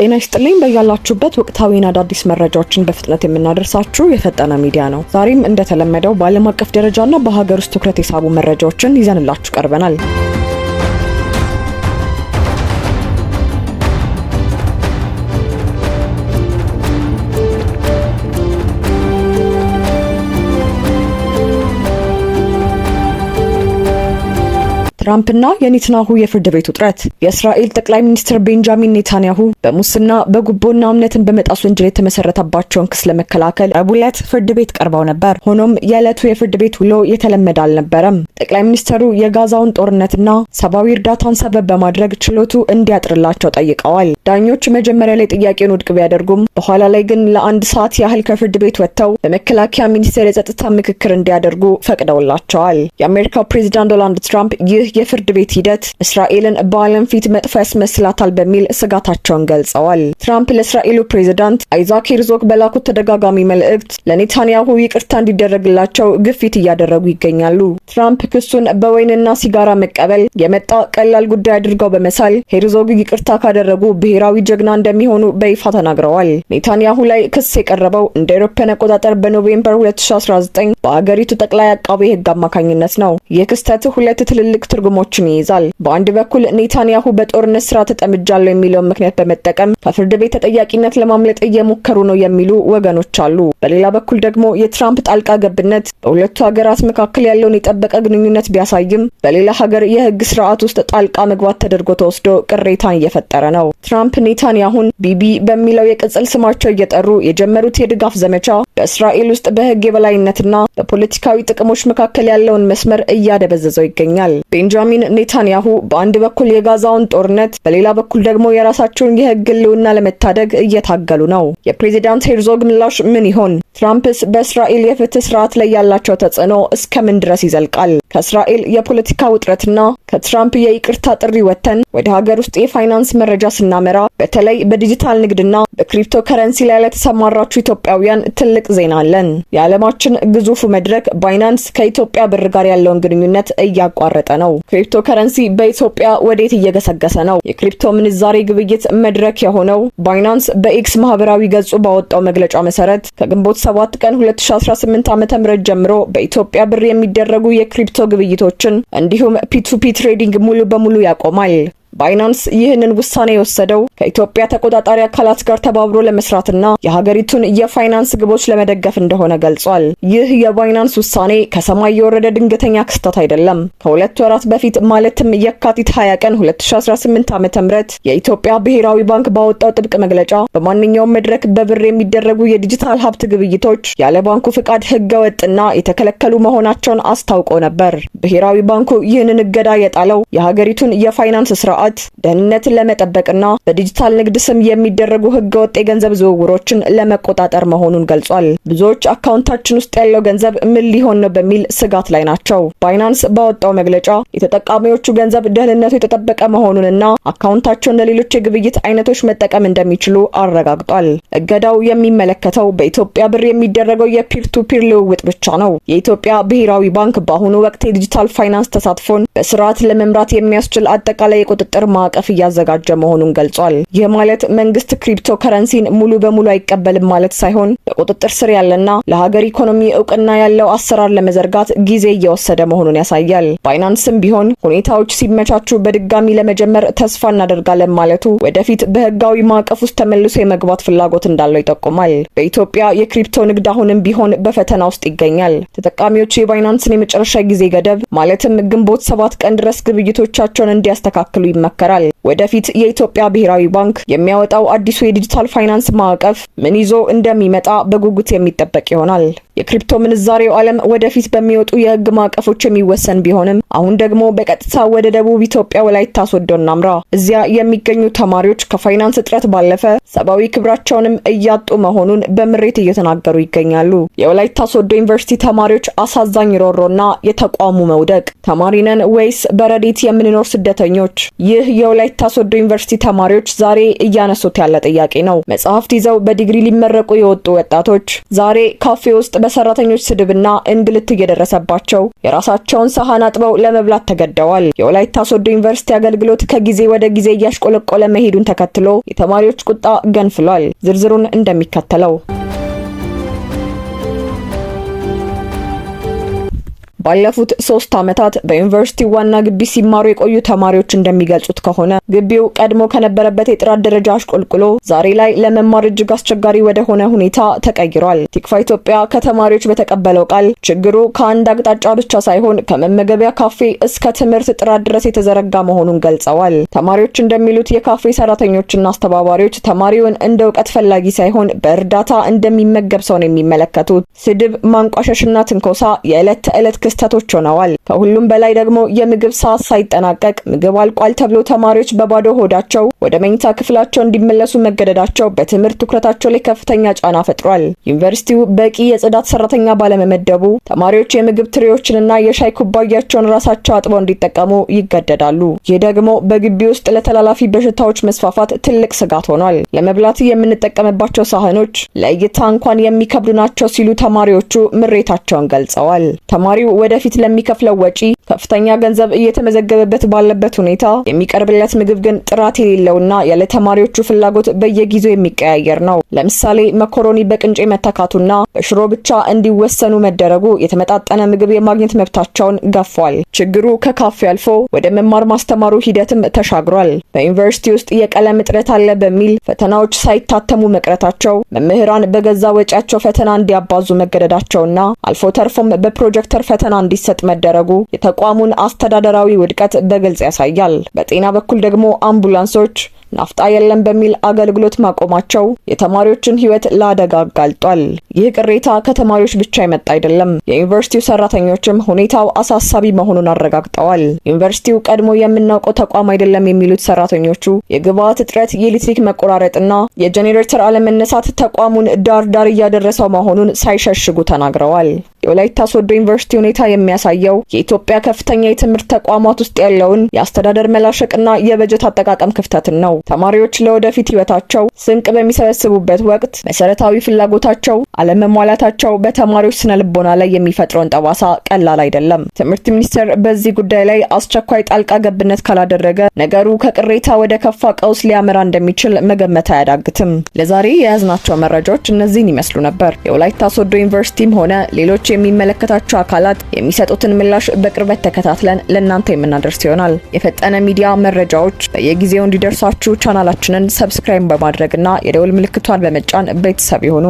ጤና ይስጥልኝ በያላችሁበት ወቅታዊና አዳዲስ መረጃዎችን በፍጥነት የምናደርሳችሁ የፈጠነ ሚዲያ ነው። ዛሬም እንደተለመደው በዓለም አቀፍ ደረጃና በሀገር ውስጥ ትኩረት የሳቡ መረጃዎችን ይዘንላችሁ ቀርበናል። ትራምፕና የኔታንያሁ የፍርድ ቤት ውጥረት። የእስራኤል ጠቅላይ ሚኒስትር ቤንጃሚን ኔታንያሁ በሙስና በጉቦና እምነትን በመጣስ ወንጀል የተመሰረተባቸውን ክስ ለመከላከል ረቡዕ ዕለት ፍርድ ቤት ቀርበው ነበር። ሆኖም የዕለቱ የፍርድ ቤት ውሎ የተለመደ አልነበረም። ጠቅላይ ሚኒስትሩ የጋዛውን ጦርነትና ሰብአዊ እርዳታን ሰበብ በማድረግ ችሎቱ እንዲያጥርላቸው ጠይቀዋል። ዳኞች መጀመሪያ ላይ ጥያቄውን ውድቅ ቢያደርጉም በኋላ ላይ ግን ለአንድ ሰዓት ያህል ከፍርድ ቤት ወጥተው በመከላከያ ሚኒስቴር የጸጥታ ምክክር እንዲያደርጉ ፈቅደውላቸዋል። የአሜሪካው ፕሬዝዳንት ዶናልድ ትራምፕ ይህ የፍርድ ቤት ሂደት እስራኤልን በዓለም ፊት መጥፎ ያስመስላታል በሚል ስጋታቸውን ገልጸዋል። ትራምፕ ለእስራኤሉ ፕሬዝዳንት አይዛክ ሄርዞግ በላኩት ተደጋጋሚ መልእክት ለኔታንያሁ ይቅርታ እንዲደረግላቸው ግፊት እያደረጉ ይገኛሉ። ትራምፕ ክሱን በወይንና ሲጋራ መቀበል የመጣ ቀላል ጉዳይ አድርገው በመሳል ሄርዞግ ይቅርታ ካደረጉ ብሔራዊ ጀግና እንደሚሆኑ በይፋ ተናግረዋል። ኔታንያሁ ላይ ክስ የቀረበው እንደ አውሮፓውያን አቆጣጠር በኖቬምበር 2019 በአገሪቱ ጠቅላይ አቃቤ ሕግ አማካኝነት ነው። ይህ ክስተት ሁለት ትልልቅ ትርጉሞችን ይይዛል። በአንድ በኩል ኔታንያሁ በጦርነት ስራ ተጠምጃለሁ የሚለውን ምክንያት በመጠቀም ከፍርድ ቤት ተጠያቂነት ለማምለጥ እየሞከሩ ነው የሚሉ ወገኖች አሉ። በሌላ በኩል ደግሞ የትራምፕ ጣልቃ ገብነት በሁለቱ ሀገራት መካከል ያለውን የጠበቀ ግንኙነት ቢያሳይም በሌላ ሀገር የህግ ስርዓት ውስጥ ጣልቃ መግባት ተደርጎ ተወስዶ ቅሬታን እየፈጠረ ነው። ትራምፕ ኔታንያሁን ቢቢ በሚለው የቅጽል ስማቸው እየጠሩ የጀመሩት የድጋፍ ዘመቻ በእስራኤል ውስጥ በህግ የበላይነትና በፖለቲካዊ ጥቅሞች መካከል ያለውን መስመር እያደበዘዘው ይገኛል። ቤንጃሚን ኔታንያሁ በአንድ በኩል የጋዛውን ጦርነት በሌላ በኩል ደግሞ የራሳቸውን የህግ ህልውና ለመታደግ እየታገሉ ነው። የፕሬዝዳንት ሄርዞግ ምላሽ ምን ይሆን? ትራምፕስ በእስራኤል የፍትህ ስርዓት ላይ ያላቸው ተጽዕኖ እስከምን ድረስ ይዘልቃል? ከእስራኤል የፖለቲካ ውጥረትና ከትራምፕ የይቅርታ ጥሪ ወጥተን ወደ ሀገር ውስጥ የፋይናንስ መረጃ ስናመራ በተለይ በዲጂታል ንግድና በክሪፕቶ ከረንሲ ላይ ለተሰማራችሁ ኢትዮጵያውያን ትልቅ ዜና አለን። የዓለማችን ግዙፉ መድረክ ባይናንስ ከኢትዮጵያ ብር ጋር ያለውን ግንኙነት እያቋረጠ ነው። ክሪፕቶ ከረንሲ በኢትዮጵያ ወዴት እየገሰገሰ ነው? የክሪፕቶ ምንዛሬ ግብይት መድረክ የሆነው ባይናንስ በኤክስ ማህበራዊ ገጹ ባወጣው መግለጫ መሰረት ከግንቦት 7 ቀን 2018 ዓ.ም ጀምሮ በኢትዮጵያ ብር የሚደረጉ የክሪፕቶ ግብይቶችን እንዲሁም ፒቱፒ ትሬዲንግ ሙሉ በሙሉ ያቆማል። ባይናንስ ይህንን ውሳኔ የወሰደው ከኢትዮጵያ ተቆጣጣሪ አካላት ጋር ተባብሮ ለመስራትና የሀገሪቱን የፋይናንስ ግቦች ለመደገፍ እንደሆነ ገልጿል። ይህ የባይናንስ ውሳኔ ከሰማይ የወረደ ድንገተኛ ክስተት አይደለም። ከሁለት ወራት በፊት ማለትም የካቲት 20 ቀን 2018 ዓ.ም የኢትዮጵያ ብሔራዊ ባንክ ባወጣው ጥብቅ መግለጫ በማንኛውም መድረክ በብር የሚደረጉ የዲጂታል ሀብት ግብይቶች ያለ ባንኩ ፍቃድ ህገወጥና የተከለከሉ መሆናቸውን አስታውቆ ነበር። ብሔራዊ ባንኩ ይህንን እገዳ የጣለው የሀገሪቱን የፋይናንስ ስራ ደህንነትን ለመጠበቅና በዲጂታል ንግድ ስም የሚደረጉ ህገወጥ የገንዘብ ዝውውሮችን ለመቆጣጠር መሆኑን ገልጿል። ብዙዎች አካውንታችን ውስጥ ያለው ገንዘብ ምን ሊሆን ነው በሚል ስጋት ላይ ናቸው። ባይናንስ ባወጣው መግለጫ የተጠቃሚዎቹ ገንዘብ ደህንነቱ የተጠበቀ መሆኑንና አካውንታቸውን ለሌሎች የግብይት አይነቶች መጠቀም እንደሚችሉ አረጋግጧል። እገዳው የሚመለከተው በኢትዮጵያ ብር የሚደረገው የፒር ቱ ፒር ልውውጥ ብቻ ነው። የኢትዮጵያ ብሔራዊ ባንክ በአሁኑ ወቅት የዲጂታል ፋይናንስ ተሳትፎን በስርዓት ለመምራት የሚያስችል አጠቃላይ የቁጥጥር ማዕቀፍ እያዘጋጀ መሆኑን ገልጿል። ይህ ማለት መንግስት ክሪፕቶ ከረንሲን ሙሉ በሙሉ አይቀበልም ማለት ሳይሆን በቁጥጥር ስር ያለና ለሀገር ኢኮኖሚ እውቅና ያለው አሰራር ለመዘርጋት ጊዜ እየወሰደ መሆኑን ያሳያል። ባይናንስም ቢሆን ሁኔታዎች ሲመቻቹ በድጋሚ ለመጀመር ተስፋ እናደርጋለን ማለቱ ወደፊት በህጋዊ ማዕቀፍ ውስጥ ተመልሶ የመግባት ፍላጎት እንዳለው ይጠቁማል። በኢትዮጵያ የክሪፕቶ ንግድ አሁንም ቢሆን በፈተና ውስጥ ይገኛል። ተጠቃሚዎች የባይናንስን የመጨረሻ ጊዜ ገደብ ማለትም ግንቦት 7 ቀን ድረስ ግብይቶቻቸውን እንዲያስተካክሉ ይመከራል። ወደፊት የኢትዮጵያ ብሔራዊ ባንክ የሚያወጣው አዲሱ የዲጂታል ፋይናንስ ማዕቀፍ ምን ይዞ እንደሚመጣ በጉጉት የሚጠበቅ ይሆናል። የክሪፕቶ ምንዛሬው ዓለም ወደፊት በሚወጡ የህግ ማዕቀፎች የሚወሰን ቢሆንም አሁን ደግሞ በቀጥታ ወደ ደቡብ ኢትዮጵያ ወላይታ ሶዶ እናምራ። እዚያ የሚገኙ ተማሪዎች ከፋይናንስ እጥረት ባለፈ ሰብአዊ ክብራቸውንም እያጡ መሆኑን በምሬት እየተናገሩ ይገኛሉ። የወላይታ ሶዶ ዩኒቨርሲቲ ተማሪዎች አሳዛኝ ሮሮና የተቋሙ መውደቅ። ተማሪ ነን ወይስ በረዲት የምንኖር ስደተኞች? ይህ የወላይታ የወላይታ ሶዶ ዩኒቨርሲቲ ተማሪዎች ዛሬ እያነሱት ያለ ጥያቄ ነው። መጽሐፍት ይዘው በዲግሪ ሊመረቁ የወጡ ወጣቶች ዛሬ ካፌ ውስጥ በሰራተኞች ስድብና እንግልት እየደረሰባቸው የራሳቸውን ሰሃን አጥበው ለመብላት ተገደዋል። የወላይታ ሶዶ ዩኒቨርሲቲ አገልግሎት ከጊዜ ወደ ጊዜ እያሽቆለቆለ መሄዱን ተከትሎ የተማሪዎች ቁጣ ገንፍሏል። ዝርዝሩን እንደሚከተለው ባለፉት 3 ዓመታት በዩኒቨርሲቲ ዋና ግቢ ሲማሩ የቆዩ ተማሪዎች እንደሚገልጹት ከሆነ ግቢው ቀድሞ ከነበረበት የጥራት ደረጃ አሽቆልቁሎ ዛሬ ላይ ለመማር እጅግ አስቸጋሪ ወደ ሆነ ሁኔታ ተቀይሯል። ቲክፋ ኢትዮጵያ ከተማሪዎች በተቀበለው ቃል ችግሩ ከአንድ አቅጣጫ ብቻ ሳይሆን ከመመገቢያ ካፌ እስከ ትምህርት ጥራት ድረስ የተዘረጋ መሆኑን ገልጸዋል። ተማሪዎች እንደሚሉት የካፌ ሰራተኞችና አስተባባሪዎች ተማሪውን እንደ እውቀት ፈላጊ ሳይሆን በእርዳታ እንደሚመገብ ሰው ነው የሚመለከቱት። ስድብ፣ ማንቋሸሽና ትንኮሳ የዕለት ተዕለት ክስተቶች ሆነዋል። ከሁሉም በላይ ደግሞ የምግብ ሰዓት ሳይጠናቀቅ ምግብ አልቋል ተብሎ ተማሪዎች በባዶ ሆዳቸው ወደ መኝታ ክፍላቸው እንዲመለሱ መገደዳቸው በትምህርት ትኩረታቸው ላይ ከፍተኛ ጫና ፈጥሯል። ዩኒቨርሲቲው በቂ የጽዳት ሰራተኛ ባለመመደቡ ተማሪዎች የምግብ ትሪዎችንና የሻይ ኩባያቸውን ራሳቸው አጥበው እንዲጠቀሙ ይገደዳሉ። ይህ ደግሞ በግቢ ውስጥ ለተላላፊ በሽታዎች መስፋፋት ትልቅ ስጋት ሆኗል። ለመብላት የምንጠቀምባቸው ሳህኖች ለእይታ እንኳን የሚከብዱ ናቸው ሲሉ ተማሪዎቹ ምሬታቸውን ገልጸዋል። ተማሪው ወደፊት ለሚከፍለው ወጪ ከፍተኛ ገንዘብ እየተመዘገበበት ባለበት ሁኔታ የሚቀርብለት ምግብ ግን ጥራት የሌለውና ያለ ተማሪዎቹ ፍላጎት በየጊዜው የሚቀያየር ነው። ለምሳሌ መኮሮኒ በቅንጬ መተካቱና በሽሮ ብቻ እንዲወሰኑ መደረጉ የተመጣጠነ ምግብ የማግኘት መብታቸውን ገፏል። ችግሩ ከካፌ አልፎ ወደ መማር ማስተማሩ ሂደትም ተሻግሯል። በዩኒቨርሲቲ ውስጥ የቀለም እጥረት አለ በሚል ፈተናዎች ሳይታተሙ መቅረታቸው፣ መምህራን በገዛ ወጪያቸው ፈተና እንዲያባዙ መገደዳቸውና አልፎ ተርፎም በፕሮጀክተር ፈተና እንዲሰጥ መደረጉ የተቋሙን አስተዳደራዊ ውድቀት በግልጽ ያሳያል። በጤና በኩል ደግሞ አምቡላንሶች ናፍጣ የለም በሚል አገልግሎት ማቆማቸው የተማሪዎችን ሕይወት ለአደጋ አጋልጧል። ይህ ቅሬታ ከተማሪዎች ብቻ የመጣ አይደለም። የዩኒቨርሲቲው ሰራተኞችም ሁኔታው አሳሳቢ መሆኑን አረጋግጠዋል። ዩኒቨርሲቲው ቀድሞ የምናውቀው ተቋም አይደለም የሚሉት ሰራተኞቹ የግብዓት እጥረት፣ የኤሌክትሪክ መቆራረጥና የጄኔሬተር አለመነሳት ተቋሙን ዳር እያደረሰው መሆኑን ሳይሸሽጉ ተናግረዋል። የወላይታ ሶዶ ዩኒቨርሲቲ ሁኔታ የሚያሳየው የኢትዮጵያ ከፍተኛ የትምህርት ተቋማት ውስጥ ያለውን የአስተዳደር መላሸቅና የበጀት አጠቃቀም ክፍተትን ነው። ተማሪዎች ለወደፊት ህይወታቸው ስንቅ በሚሰበስቡበት ወቅት መሰረታዊ ፍላጎታቸው አለመሟላታቸው በተማሪዎች ስነ ልቦና ላይ የሚፈጥረውን ጠባሳ ቀላል አይደለም። ትምህርት ሚኒስቴር በዚህ ጉዳይ ላይ አስቸኳይ ጣልቃ ገብነት ካላደረገ ነገሩ ከቅሬታ ወደ ከፋ ቀውስ ሊያመራ እንደሚችል መገመት አያዳግትም። ለዛሬ የያዝናቸው መረጃዎች እነዚህን ይመስሉ ነበር። የወላይታ ሶዶ ዩኒቨርሲቲም ሆነ ሌሎች የሚመለከታቸው አካላት የሚሰጡትን ምላሽ በቅርበት ተከታትለን ለእናንተ የምናደርስ ይሆናል። የፈጠነ ሚዲያ መረጃዎች በየጊዜው እንዲደርሳችሁ ቻናላችንን ሰብስክራይብ በማድረግና የደወል ምልክቷን በመጫን ቤተሰብ ይሁኑ።